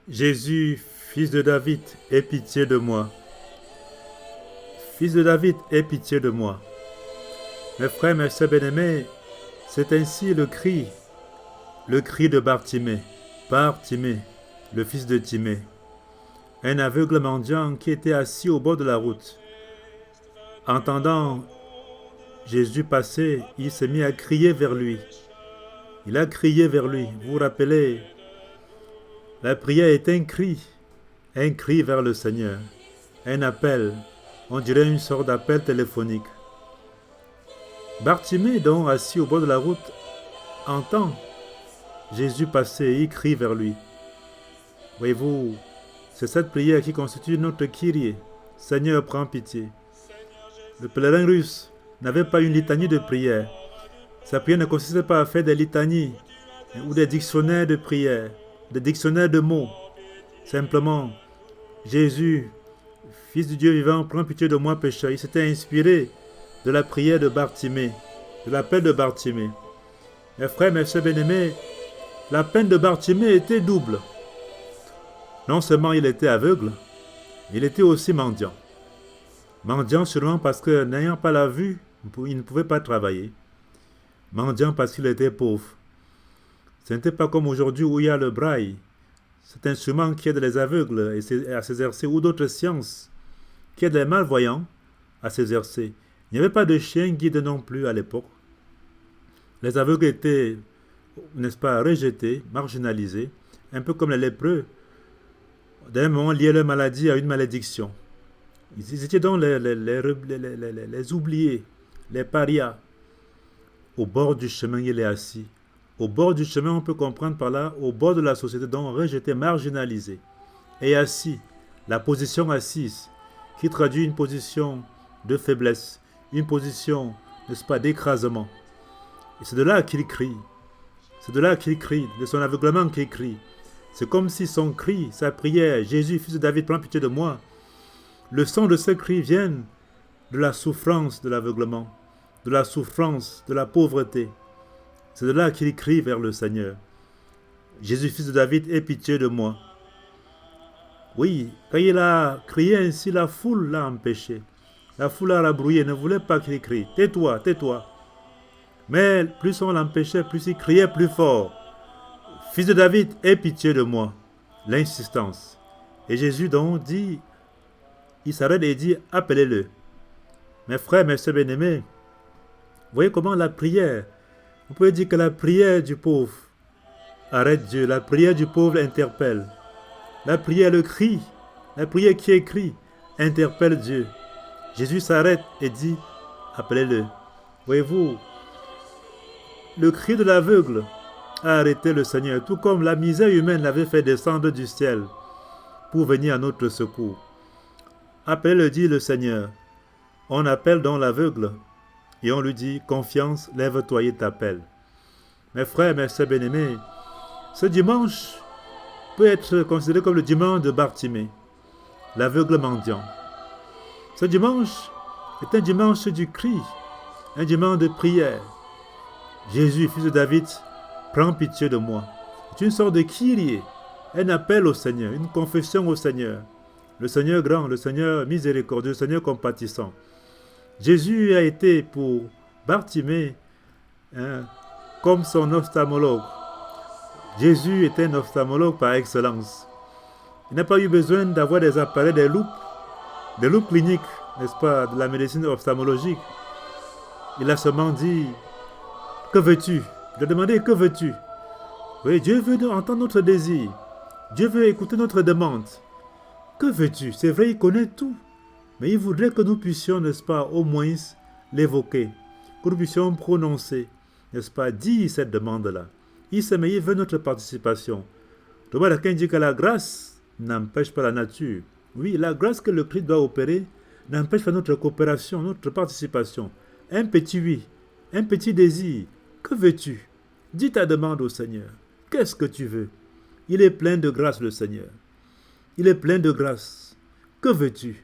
Jésus, fils de David, aie pitié de moi. Fils de David, aie pitié de moi. Mes frères, mes sœurs bien-aimés, c'est ainsi le cri de Bartimée. Bartimée, le fils de Timée. Un aveugle mendiant qui était assis au bord de la route. Entendant Jésus passer, il s'est mis à crier vers lui. Il a crié vers lui. Vous vous rappelez, la prière est un cri vers le Seigneur, un appel, on dirait une sorte d'appel téléphonique. Bartimée, donc assis au bord de la route, entend Jésus passer et il crie vers lui. Voyez-vous, c'est cette prière qui constitue notre Kyrie. Seigneur, prends pitié. Le pèlerin russe n'avait pas une litanie de prière. Sa prière ne consistait pas à faire des litanies ou des dictionnaires de prière, des dictionnaires de mots. Simplement, Jésus, Fils du Dieu vivant, prends pitié de moi pécheur. Il s'était inspiré de la prière de Bartimée, de l'appel de Bartimée. Mes frères, mes sœurs bien-aimés, la peine de Bartimée était double. Non seulement il était aveugle, il était aussi mendiant. Mendiant seulement parce que n'ayant pas la vue, il ne pouvait pas travailler. Mendiant parce qu'il était pauvre. Ce n'était pas comme aujourd'hui où il y a le braille, cet instrument qui aide les aveugles à s'exercer, ou d'autres sciences qui aident les malvoyants à s'exercer. Il n'y avait pas de chien guide non plus à l'époque. Les aveugles étaient, n'est-ce pas, rejetés, marginalisés, un peu comme les lépreux. D'un moment lié leur maladie à une malédiction. Ils étaient donc les oubliés, les parias. Au bord du chemin, il est assis. Au bord du chemin, on peut comprendre par là, au bord de la société, donc rejeté, marginalisé. Et assis, la position assise, qui traduit une position de faiblesse, une position, n'est-ce pas, d'écrasement. Et c'est de là qu'il crie. C'est de là qu'il crie, de son aveuglement qu'il crie. C'est comme si son cri, sa prière, Jésus, fils de David, prends pitié de moi. Le son de ce cri vient de la souffrance de l'aveuglement, de la souffrance de la pauvreté. C'est de là qu'il crie vers le Seigneur. Jésus, fils de David, aie pitié de moi. Oui, quand il a crié ainsi, la foule l'a empêché. La foule l'a rabrouillé, ne voulait pas qu'il crie. Tais-toi, tais-toi. Mais plus on l'empêchait, plus il criait plus fort. Fils de David, aie pitié de moi. L'insistance. Et Jésus donc dit, il s'arrête et dit, appelez-le. Mes frères, mes sœurs bien-aimés, voyez comment la prière, vous pouvez dire que la prière du pauvre arrête Dieu, la prière du pauvre interpelle. La prière, le cri, la prière qui écrit, interpelle Dieu. Jésus s'arrête et dit, appelez-le. Voyez-vous, le cri de l'aveugle a arrêté le Seigneur, tout comme la misère humaine l'avait fait descendre du ciel pour venir à notre secours. Appelez-le, dit le Seigneur. On appelle donc l'aveugle et on lui dit, confiance, lève-toi et t'appelle. Mes frères, mes sœurs bien-aimés, ce dimanche peut être considéré comme le dimanche de Bartimée, l'aveugle mendiant. Ce dimanche est un dimanche du cri, un dimanche de prière. Jésus, fils de David, prends pitié de moi. C'est une sorte de Kyrie, un appel au Seigneur, une confession au Seigneur. Le Seigneur grand, le Seigneur miséricordieux, le Seigneur compatissant. Jésus a été pour Bartimée comme son ophtalmologue. Jésus était un ophtalmologue par excellence. Il n'a pas eu besoin d'avoir des appareils, des loupes cliniques, n'est-ce pas, de la médecine ophtalmologique. Il a seulement dit, que veux-tu? Il a demandé, que veux-tu? Oui, Dieu veut entendre notre désir. Dieu veut écouter notre demande. Que veux-tu? C'est vrai, il connaît tout. Mais il voudrait que nous puissions, n'est-ce pas, au moins l'évoquer. Que nous puissions prononcer, n'est-ce pas, dire cette demande-là. Il sait, mais il veut notre participation. Thomas d'Aquin dit que la grâce n'empêche pas la nature. Oui, la grâce que le Christ doit opérer n'empêche pas notre coopération, notre participation. Un petit oui, un petit désir. Que veux-tu? Dis ta demande au Seigneur. Qu'est-ce que tu veux? Il est plein de grâce, le Seigneur. Il est plein de grâce. Que veux-tu?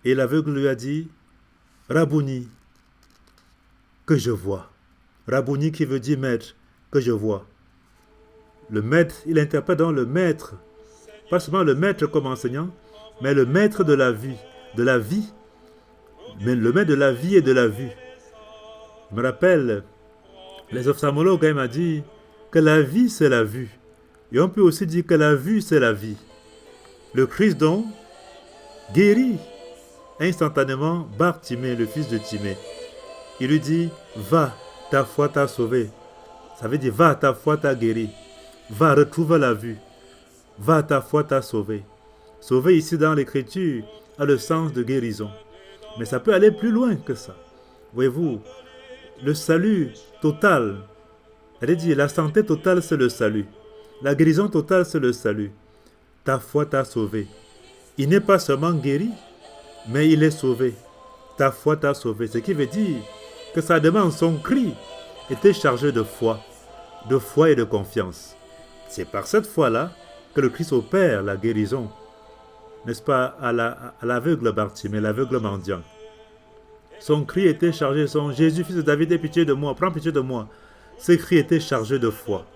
Et l'aveugle lui a dit, Rabouni, que je vois. Rabouni qui veut dire maître, que je vois. Le maître, il interprète donc le maître, pas seulement le maître comme enseignant, mais le maître de la vie, mais le maître de la vie et de la vue. Je me rappelle, les ophtalmologues m'ont dit que la vie c'est la vue. Et on peut aussi dire que la vue c'est la vie. Le Christ donc guérit instantanément Bartimée, le fils de Timée. Il lui dit, va, ta foi t'a sauvé. Ça veut dire, va, ta foi t'a guéri. Va, retrouve la vue. Va, ta foi t'a sauvé. Sauvé ici dans l'écriture a le sens de guérison. Mais ça peut aller plus loin que ça. Voyez-vous, le salut total, c'est-à-dire la santé totale, c'est le salut. La guérison totale, c'est le salut. Ta foi t'a sauvé. Il n'est pas seulement guéri, mais il est sauvé. Ta foi t'a sauvé. Ce qui veut dire que sa demande, son cri, était chargé de foi et de confiance. C'est par cette foi-là que le Christ opère la guérison, n'est-ce pas, à l'aveugle Bartimée, l'aveugle mendiant. Son cri était chargé, son Jésus, fils de David, aie pitié de moi, prends pitié de moi. Ce cri était chargé de foi.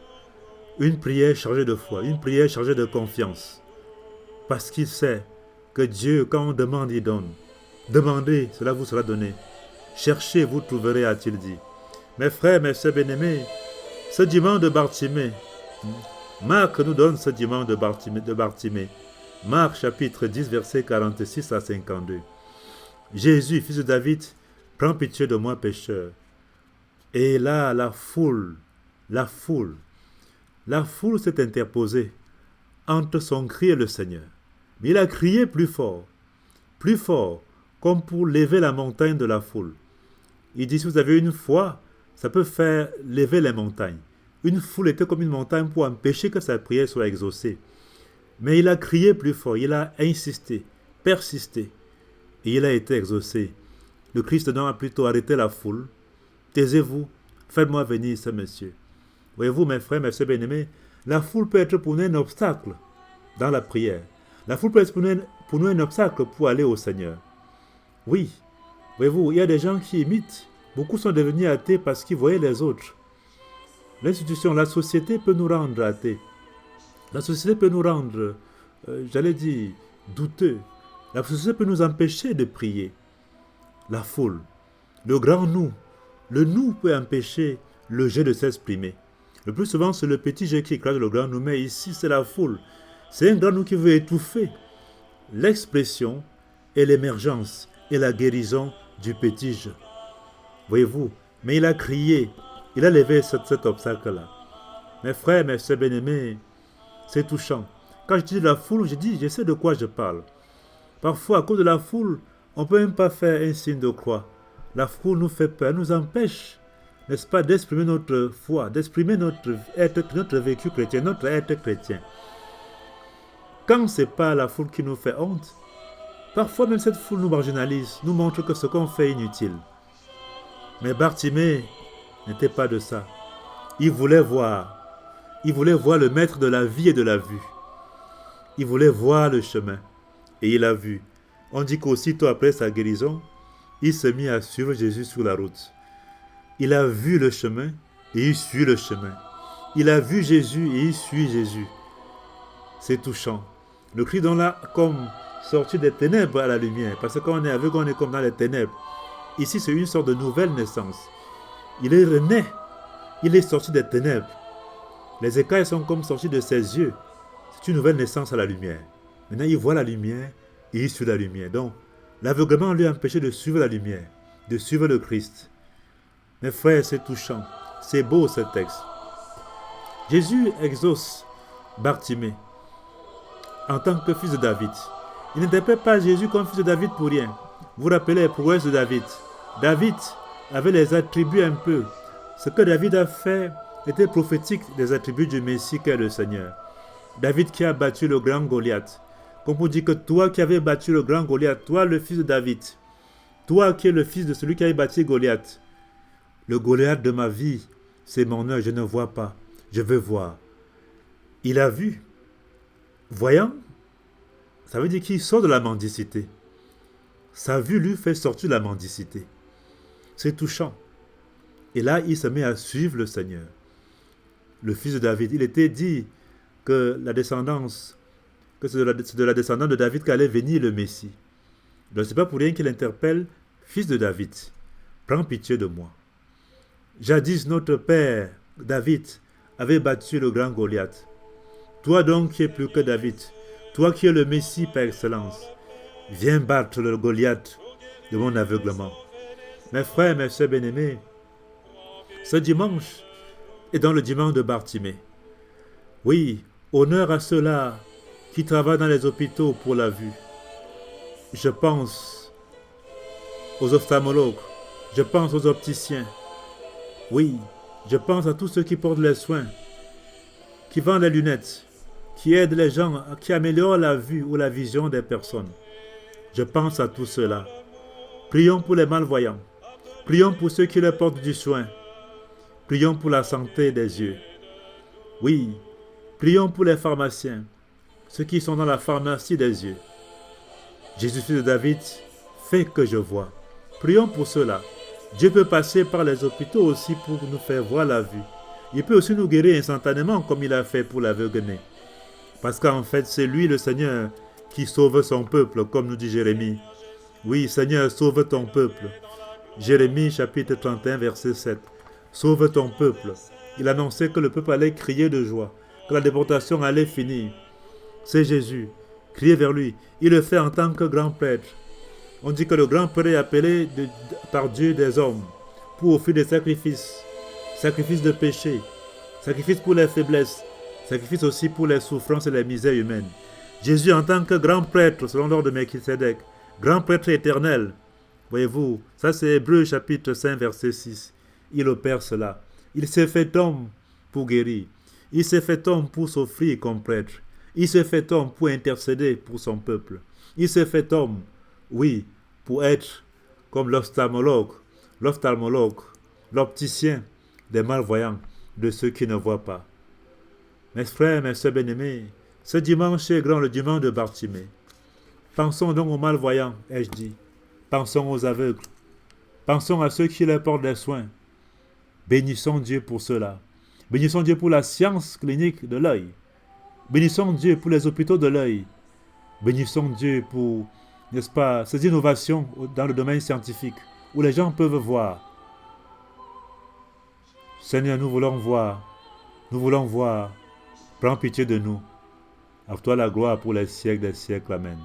Une prière chargée de foi, une prière chargée de confiance. Parce qu'il sait que Dieu, quand on demande, il donne. Demandez, cela vous sera donné. Cherchez, vous trouverez, a-t-il dit. Mes frères, mes sœurs bien-aimés, ce dimanche de Bartimée, Marc nous donne ce dimanche de Bartimée. Marc chapitre 10, versets 46 à 52. Jésus, fils de David, prends pitié de moi, pécheur. Et là, la foule s'est interposée entre son cri et le Seigneur. Mais il a crié plus fort, comme pour lever la montagne de la foule. Il dit, si vous avez une foi, ça peut faire lever les montagnes. Une foule était comme une montagne pour empêcher que sa prière soit exaucée. Mais il a crié plus fort, il a insisté, persisté, et il a été exaucé. Le Christ donc a plutôt arrêté la foule. Taisez-vous, faites-moi venir ce monsieur. Voyez-vous, mes frères, mes sœurs bien-aimés, la foule peut être pour nous un obstacle dans la prière. La foule peut être pour nous un obstacle pour aller au Seigneur. Oui, voyez-vous, il y a des gens qui imitent. Beaucoup sont devenus athées parce qu'ils voyaient les autres. L'institution, la société peut nous rendre athées. La société peut nous rendre, douteux. La société peut nous empêcher de prier. La foule, le grand nous, le nous peut empêcher le jet de s'exprimer. Le plus souvent, c'est le petit jet qui écrase le grand nous, mais ici, c'est la foule. C'est un grand nous qui veut étouffer l'expression et l'émergence et la guérison du petit jet. Voyez-vous, mais il a crié, il a levé cet obstacle-là. Mes frères, mes sœurs bien-aimés, c'est touchant. Quand je dis la foule, je sais de quoi je parle. Parfois, à cause de la foule, on ne peut même pas faire un signe de croix. La foule nous fait peur, nous empêche, n'est-ce pas, d'exprimer notre foi, d'exprimer notre vécu chrétien, notre être chrétien. Quand ce n'est pas la foule qui nous fait honte, parfois même cette foule nous marginalise, nous montre que ce qu'on fait est inutile. Mais Bartimée n'était pas de ça. Il voulait voir le maître de la vie et de la vue. Il voulait voir le chemin. Et il a vu. On dit qu'aussitôt après sa guérison, il se mit à suivre Jésus sur la route. Il a vu le chemin et il suit le chemin. Il a vu Jésus et il suit Jésus. C'est touchant. Le Christ donc là, comme sorti des ténèbres à la lumière. Parce que quand on est aveugle, on est comme dans les ténèbres. Ici, c'est une sorte de nouvelle naissance. Il est rené. Il est sorti des ténèbres. Les écailles sont comme sortis de ses yeux. C'est une nouvelle naissance à la lumière. Maintenant, il voit la lumière et il suit la lumière. Donc, l'aveuglement lui a empêché de suivre la lumière, de suivre le Christ. Mes frères, c'est touchant. C'est beau ce texte. Jésus exauce Bartimée en tant que fils de David. Il n'interprète pas Jésus comme fils de David pour rien. Vous vous rappelez les prouesses de David. David avait les attributs un peu. Ce que David a fait était prophétique des attributs du Messie qu'est le Seigneur. David qui a battu le grand Goliath. Comme pour dire que toi qui avais battu le grand Goliath, toi le fils de David, toi qui es le fils de celui qui avait battu Goliath, le Goliath de ma vie, c'est mon œil, je ne vois pas, je veux voir. Il a vu. Voyant, ça veut dire qu'il sort de la mendicité. Sa vue lui fait sortir de la mendicité. C'est touchant. Et là, il se met à suivre le Seigneur. Le fils de David, il était dit que la descendance que c'est de la descendance de David qu'allait venir le Messie. Donc ce n'est pas pour rien qu'il interpelle fils de David. Prends pitié de moi. Jadis, notre père, David, avait battu le grand Goliath. Toi donc qui es plus que David, toi qui es le Messie par excellence, viens battre le Goliath de mon aveuglement. Mes frères, mes soeurs bien-aimés, ce dimanche est dans le dimanche de Bartimée. Oui, honneur à ceux-là qui travaillent dans les hôpitaux pour la vue. Je pense aux ophtalmologues, je pense aux opticiens. Oui, je pense à tous ceux qui portent les soins, qui vendent les lunettes, qui aident les gens, qui améliorent la vue ou la vision des personnes. Je pense à tous ceux-là. Prions pour les malvoyants. Prions pour ceux qui leur portent du soin. Prions pour la santé des yeux. Oui, prions pour les pharmaciens, ceux qui sont dans la pharmacie des yeux. Jésus, fils de David, fais que je vois. Prions pour cela. Dieu peut passer par les hôpitaux aussi pour nous faire voir la vue. Il peut aussi nous guérir instantanément comme il a fait pour l'aveugle-né. Parce qu'en fait, c'est lui le Seigneur qui sauve son peuple, comme nous dit Jérémie. Oui, Seigneur, sauve ton peuple. Jérémie chapitre 31, verset 7. Sauve ton peuple. Il annonçait que le peuple allait crier de joie, que la déportation allait finir. C'est Jésus. Criez vers lui. Il le fait en tant que grand prêtre. On dit que le grand prêtre est appelé par Dieu des hommes pour offrir des sacrifices. Sacrifices de péché. Sacrifices pour les faiblesses. Sacrifices aussi pour les souffrances et les misères humaines. Jésus en tant que grand prêtre, selon l'ordre de Melchisédek, grand prêtre éternel. Voyez-vous, ça c'est Hébreux chapitre 5, verset 6. Il opère cela. Il s'est fait homme pour guérir. Il s'est fait homme pour s'offrir comme prêtre. Il s'est fait homme pour intercéder pour son peuple. Il s'est fait homme, oui, pour être comme l'ophtalmologue, l'opticien des malvoyants, de ceux qui ne voient pas. Mes frères, mes soeurs bien-aimés, ce dimanche est grand, le dimanche de Bartimée. Pensons donc aux malvoyants, ai-je dit. Pensons aux aveugles. Pensons à ceux qui leur portent des soins. Bénissons Dieu pour cela. Bénissons Dieu pour la science clinique de l'œil. Bénissons Dieu pour les hôpitaux de l'œil. Bénissons Dieu pour, n'est-ce pas, ces innovations dans le domaine scientifique où les gens peuvent voir. Seigneur, nous voulons voir. Nous voulons voir. Prends pitié de nous. À toi la gloire pour les siècles des siècles. Amen.